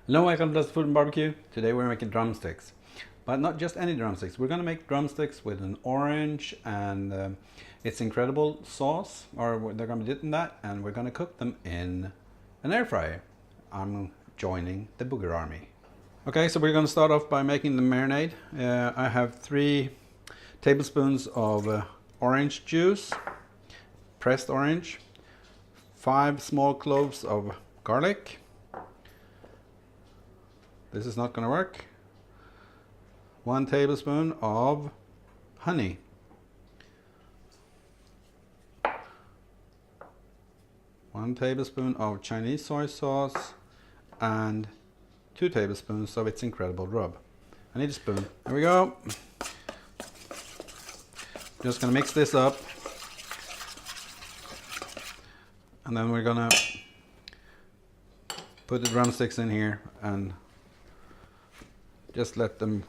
Hello, welcome to Food and Barbecue. Today we're making drumsticks, but not just any drumsticks. We're going to make drumsticks with an orange and it's incredible sauce, or they're going to be dipped in that, and we're going to cook them in an air fryer. I'm joining the Booger Army. Okay, so we're going to start off by making the marinade. I have 3 tablespoons of orange juice, pressed orange, 5 small cloves of garlic. This is not going to work. 1 tablespoon of honey. 1 tablespoon of Chinese soy sauce and 2 tablespoons of its incredible rub. I need a spoon. There we go. Just going to mix this up. And then we're going to put the drumsticks in here and just let them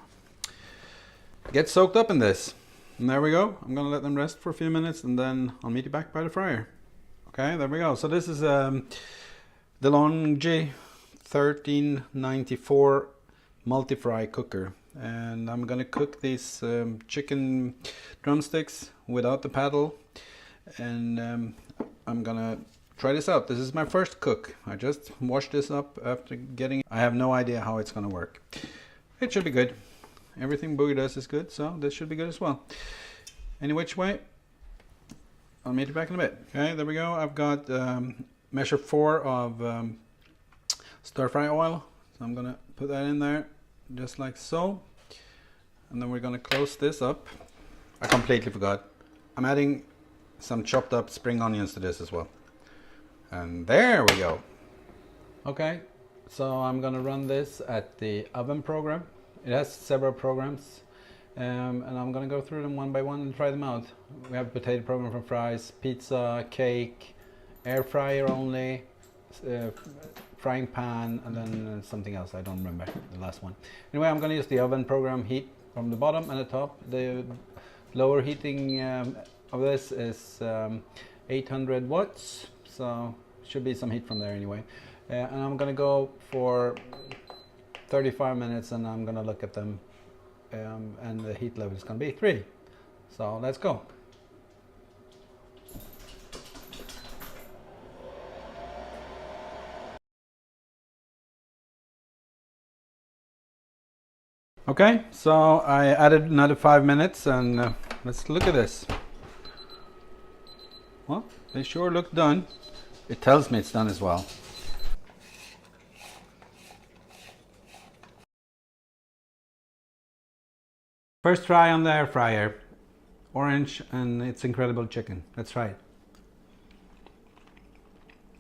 get soaked up in this. And there we go. I'm going to let them rest for a few minutes and then I'll meet you back by the fryer. Okay, there we go. So this is the Longi 1394 Multifry cooker. And I'm going to cook these chicken drumsticks without the paddle. And I'm going to try this out. This is my first cook. I just washed this up after getting it. I have no idea how it's going to work. It should be good. Everything Booger does is good, so this should be good as well. Any which way, I'll meet you back in a bit. Okay, there we go. I've got measure 4 of stir fry oil. So I'm gonna put that in there, just like so. And then we're gonna close this up. I completely forgot. I'm adding some chopped up spring onions to this as well. And there we go. Okay. So I'm going to run this at the oven program. It has several programs and I'm going to go through them one by one and try them out. We have a potato program for fries, pizza, cake, air fryer only, frying pan, and then something else. I don't remember the last one. Anyway, I'm going to use the oven program heat from the bottom and the top. The lower heating of this is 800 watts, so should be some heat from there anyway. And I'm gonna go for 35 minutes and I'm gonna look at them and the heat level is gonna be 3. So let's go. Okay, so I added another 5 minutes and let's look at this. Well, they sure look done. It tells me it's done as well. First try on the air fryer. Orange and it's incredible chicken. Let's try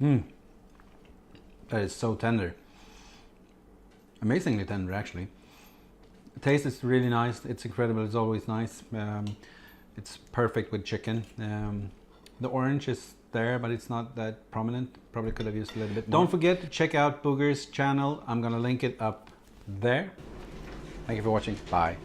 it. That is so tender. Amazingly tender, actually. The taste is really nice. It's incredible. It's always nice. It's perfect with chicken. The orange is there, but it's not that prominent. Probably could have used a little bit more. Don't forget to check out Booger's channel. I'm gonna link it up there. Thank you for watching. Bye.